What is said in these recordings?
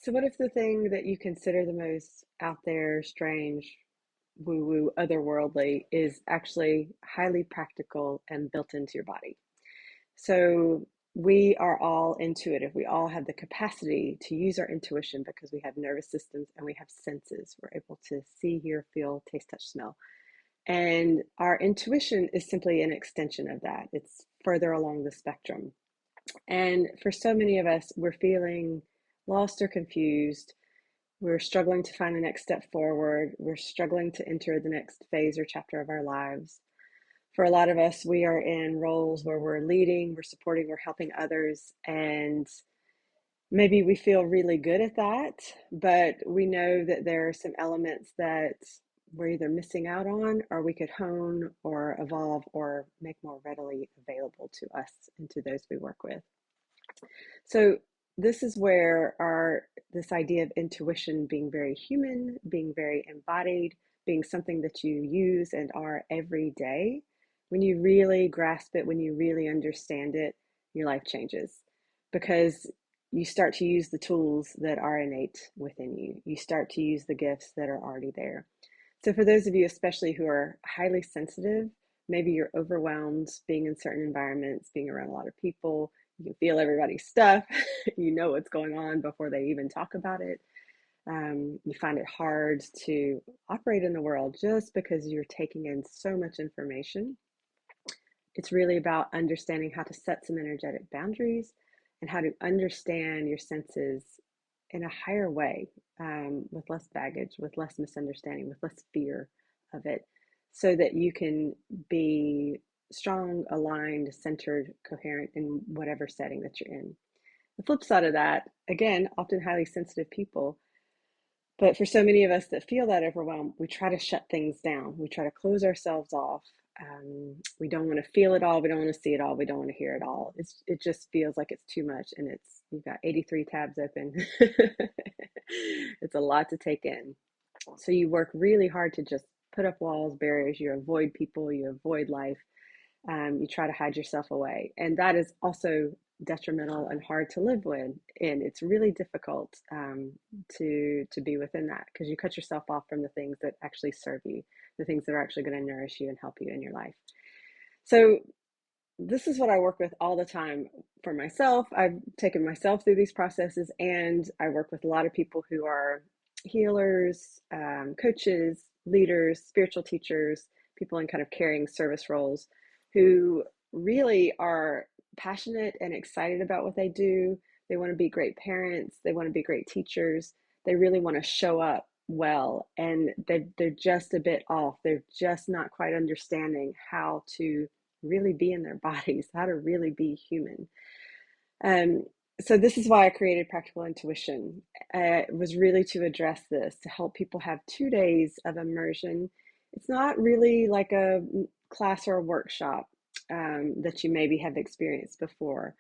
So what if the thing that you consider the most out there, strange, woo-woo, otherworldly is actually highly practical and built into your body? So we are all intuitive. We all have the capacity to use our intuition because we have nervous systems and we have senses. We're able to see, hear, feel, taste, touch, smell. And our intuition is simply an extension of that. It's further along the spectrum. And for so many of us, we're feeling lost or confused. We're struggling to find the next step forward. We're struggling to enter the next phase or chapter of our lives. For a lot of us, we are in roles where we're leading, we're supporting, we're helping others, and maybe we feel really good at that, but we know that there are some elements that we're either missing out on, or we could hone or evolve or make more readily available to us and to those we work with. So this is where our this idea of intuition being very human, being very embodied, being something that you use and are every day, when you really grasp it, when you really understand it, your life changes because you start to use the tools that are innate within you. You start to use the gifts that are already there. So for those of you, especially who are highly sensitive, maybe you're overwhelmed being in certain environments, being around a lot of people, you can feel everybody's stuff, you know what's going on before they even talk about it. You find it hard to operate in the world just because you're taking in so much information. It's really about understanding how to set some energetic boundaries and how to understand your senses in a higher way, with less baggage, with less misunderstanding, with less fear of it, so that you can be strong, aligned, centered, coherent in whatever setting that you're in. The flip side of that, again, often highly sensitive people, but for so many of us that feel that overwhelm, we try to shut things down. We try to close ourselves off. We don't want to feel it all. We don't want to see it all. We don't want to hear it all. It just feels like it's too much, and you've got 83 tabs open. It's a lot to take in. So you work really hard to just put up walls, barriers. You avoid people. You avoid life. You try to hide yourself away, and that is also detrimental and hard to live with. And it's really difficult to be within that because you cut yourself off from the things that actually serve you, the things that are actually going to nourish you and help you in your life. So this is what I work with all the time for myself. I've taken myself through these processes, and I work with a lot of people who are healers, coaches, leaders, spiritual teachers, people in kind of carrying service roles who really are passionate and excited about what they do. They want to be great parents, they want to be great teachers, they really want to show up well, and they're just a bit off. They're just not quite understanding how to really be in their bodies, how to really be human. Um, so this is why I created Practical Intuition. It was really to address this, to help people have 2 days of immersion. It's not really like a class or a workshop that you maybe have experienced before.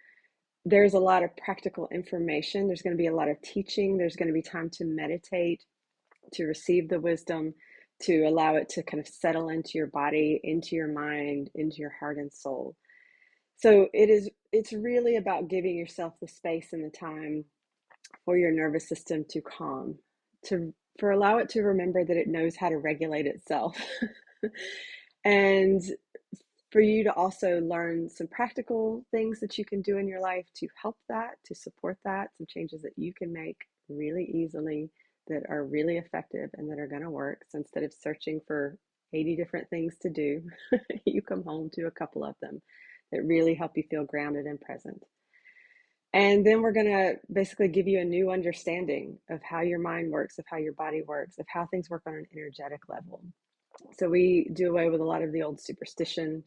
There's a lot of practical information. There's going to be a lot of teaching. There's going to be time to meditate, to receive the wisdom, to allow it to kind of settle into your body, into your mind, into your heart and soul. So it's really about giving yourself the space and the time for your nervous system to calm, to for allow it to remember that it knows how to regulate itself. And for you to also learn some practical things that you can do in your life to help that, to support that, some changes that you can make really easily that are really effective and that are going to work. So instead of searching for 80 different things to do, you come home to a couple of them that really help you feel grounded and present. And then we're going to basically give you a new understanding of how your mind works, of how your body works, of how things work on an energetic level. So we do away with a lot of the old superstition,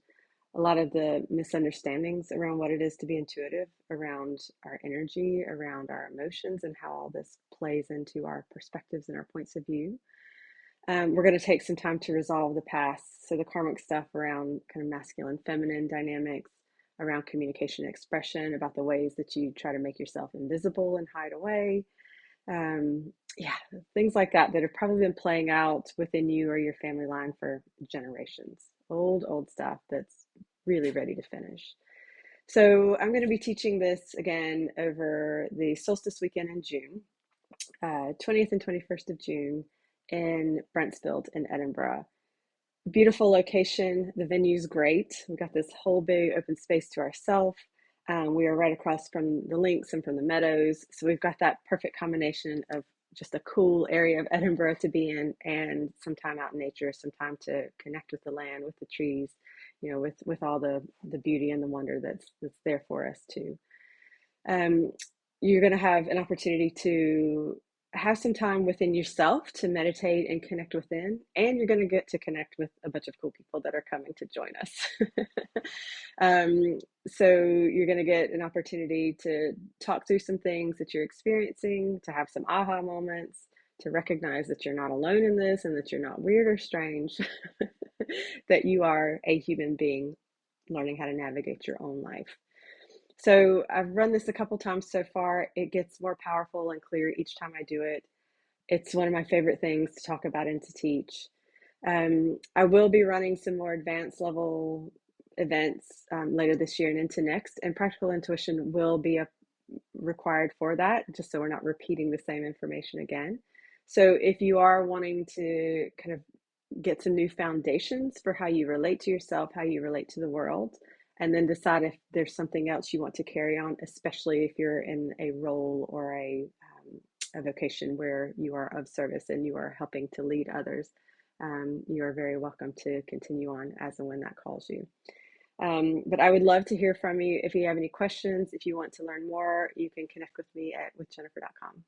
a lot of the misunderstandings around what it is to be intuitive, around our energy, around our emotions, and how all this plays into our perspectives and our points of view. We're going to take some time to resolve the past. So the karmic stuff around kind of masculine, feminine dynamics, around communication and expression, about the ways that you try to make yourself invisible and hide away. Yeah, things like that that have probably been playing out within you or your family line for generations. Old stuff that's really ready to finish. So I'm going to be teaching this again over the solstice weekend in June. 20th and 21st of June in Brentsfield in Edinburgh. Beautiful location. The venue's great. We've got this whole big open space to ourselves. We are right across from the links and from the meadows. So we've got that perfect combination of just a cool area of Edinburgh to be in and some time out in nature, some time to connect with the land, with the trees, with all the beauty and the wonder that's there for us too. Um, you're going to have an opportunity to have some time within yourself to meditate and connect within, and you're going to get to connect with a bunch of cool people that are coming to join us. um, so you're going to get an opportunity to talk through some things that you're experiencing, to have some aha moments, to recognize that you're not alone in this and that you're not weird or strange, that you are a human being learning how to navigate your own life. So I've run this a couple times so far. It gets more powerful and clear each time I do it. It's one of my favorite things to talk about and to teach. I will be running some more advanced level events later this year and into next, and practical intuition will be required for that, just so we're not repeating the same information again. So if you are wanting to kind of get some new foundations for how you relate to yourself, how you relate to the world, and then decide if there's something else you want to carry on, especially if you're in a role or a vocation where you are of service and you are helping to lead others. You are very welcome to continue on as and when that calls you. But I would love to hear from you. If you have any questions, if you want to learn more, you can connect with me at withjennifer.com.